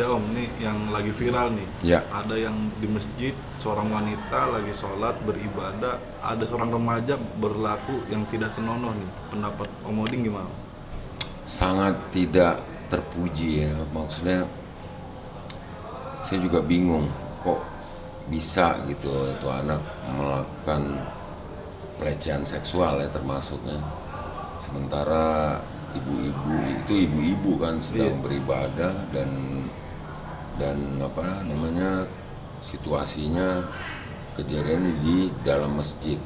Om, nih yang lagi viral nih. Ya, Ada yang di masjid, seorang wanita lagi sholat, beribadah, ada seorang remaja berlaku yang tidak senonoh nih. Pendapat Om Oding gimana? sangat tidak terpuji ya. Maksudnya saya juga bingung kok bisa gitu itu anak melakukan pelecehan seksual ya termasuknya. Sementara ibu-ibu itu ibu-ibu kan Iya, sedang beribadah dan apa namanya situasinya kejadian di dalam masjid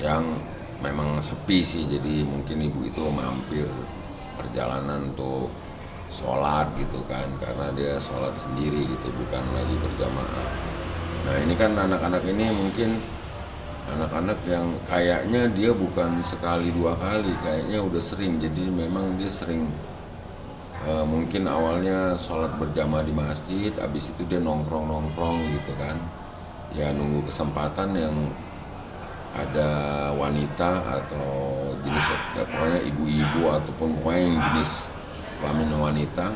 yang memang sepi sih, jadi mungkin ibu itu mampir perjalanan untuk sholat gitu kan, karena dia sholat sendiri gitu, bukan lagi berjamaah. Nah ini kan anak-anak ini mungkin anak-anak yang kayaknya dia bukan sekali dua kali, kayaknya udah sering, jadi memang dia sering mungkin awalnya sholat berjamaah di masjid, habis itu dia nongkrong-nongkrong gitu kan, ya nunggu kesempatan yang ada wanita atau jenis ya, pokoknya ibu-ibu ataupun pokoknya yang jenis kelamin wanita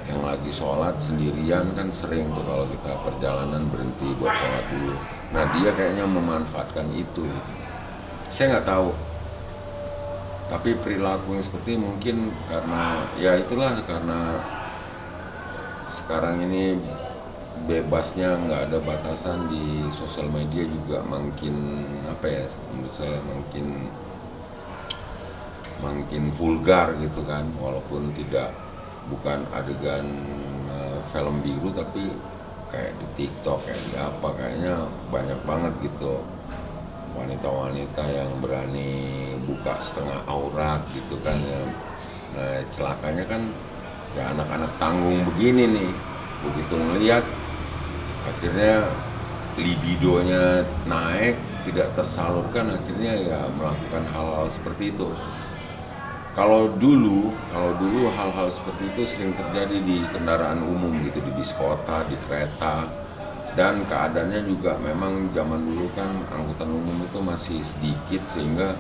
yang lagi sholat sendirian kan sering tuh kalau kita perjalanan berhenti buat sholat dulu. Nah dia kayaknya memanfaatkan itu gitu. Saya nggak tahu, tapi perilaku yang seperti mungkin karena ya itulah, karena sekarang ini bebasnya nggak ada batasan di sosial media juga makin apa ya, menurut saya makin vulgar gitu kan, walaupun tidak bukan adegan film biru, tapi kayak di TikTok kayak di apa kayaknya banyak banget gitu wanita-wanita yang berani buka setengah aurat gitu kan ya. Nah celakanya kan ya anak-anak tanggung begini nih, begitu ngelihat akhirnya libidonya naik, tidak tersalurkan, akhirnya ya melakukan hal-hal seperti itu. Kalau dulu hal-hal seperti itu sering terjadi di kendaraan umum gitu, di bis kota, di kereta, dan keadaannya juga memang zaman dulu kan angkutan umum itu masih sedikit sehingga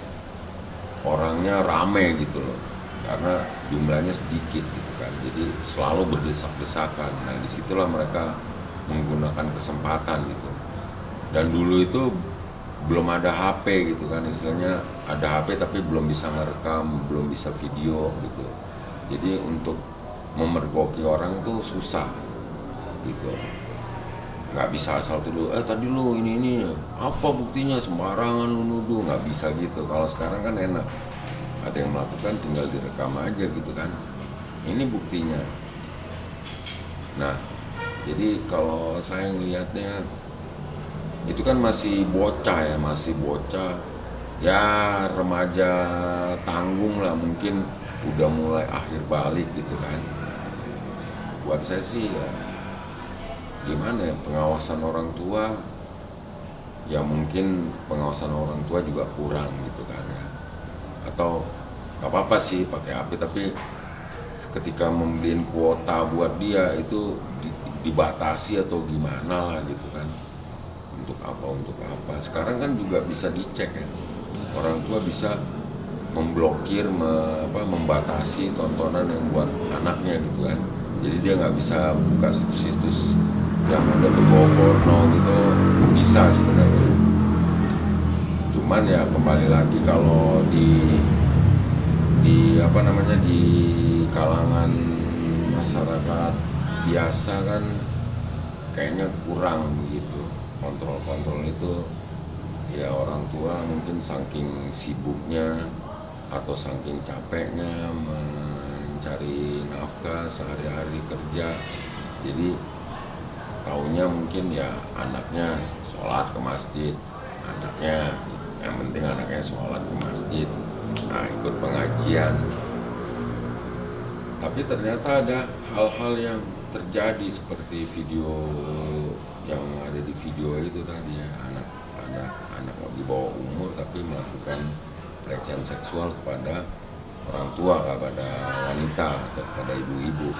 orangnya rame gitu loh, karena jumlahnya sedikit gitu kan, jadi selalu berdesak-desakan. Nah disitulah mereka menggunakan kesempatan gitu. Dan dulu itu belum ada HP gitu kan, istilahnya ada HP tapi belum bisa ngerekam, belum bisa video gitu, jadi untuk memergoki orang itu susah gitu, nggak bisa asal tuduh tadi lu ini apa buktinya, sembarangan lu nuduh, nggak bisa gitu. Kalau sekarang kan enak, ada yang melakukan tinggal direkam aja gitu kan, ini buktinya. Nah jadi kalau saya ngelihatnya itu kan masih bocah ya, masih bocah ya, remaja tanggung lah, mungkin udah mulai akhir balik gitu kan. Buat saya sih ya gimana ya, pengawasan orang tua ya, mungkin pengawasan orang tua juga kurang gitu kan ya, atau nggak apa-apa sih pakai HP, tapi ketika membeliin kuota buat dia itu dibatasi atau gimana lah gitu kan, untuk apa sekarang kan juga bisa dicek ya, orang tua bisa memblokir membatasi tontonan yang buat anaknya gitu kan, jadi dia nggak bisa buka situs-situs yang udah berbau porno gitu, bisa sebenarnya. Cuman ya kembali lagi kalau di apa namanya, di kalangan masyarakat biasa kan kayaknya kurang begitu kontrol itu ya. Orang tua mungkin saking sibuknya atau saking capeknya mencari nafkah sehari-hari kerja, jadi taunya mungkin ya anaknya sholat ke masjid, anaknya yang penting anaknya sholat ke masjid, nah ikut pengajian. Tapi ternyata ada hal-hal yang terjadi seperti video yang ada di video itu tadi ya, anak di bawah umur tapi melakukan pelecehan seksual kepada orang tua, kepada wanita atau kepada ibu-ibu.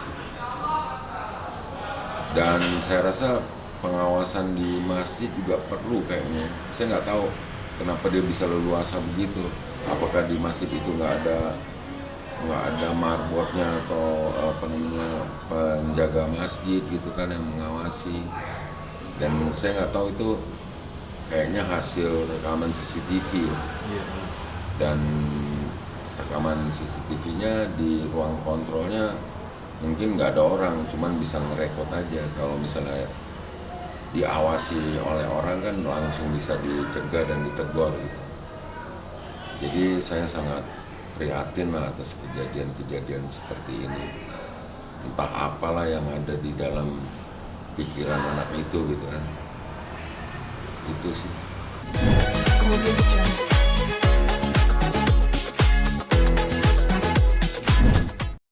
Dan saya rasa pengawasan di masjid juga perlu kayaknya. Saya nggak tahu kenapa dia bisa leluasa begitu. Apakah di masjid itu nggak ada nggak ada marbotnya atau apa namanya penjaga masjid gitu kan yang mengawasi. Dan saya nggak tahu itu kayaknya hasil rekaman CCTV ya. Iya. Dan rekaman CCTV-nya di ruang kontrolnya mungkin nggak ada orang, cuman bisa ngerekod aja. Kalau misalnya diawasi oleh orang kan langsung bisa dicegah dan ditegur gitu. Jadi saya sangat prihatin lah atas kejadian-kejadian seperti ini. Entah apalah yang ada di dalam pikiran anak itu gitu kan. Itu sih. Audio Jungle.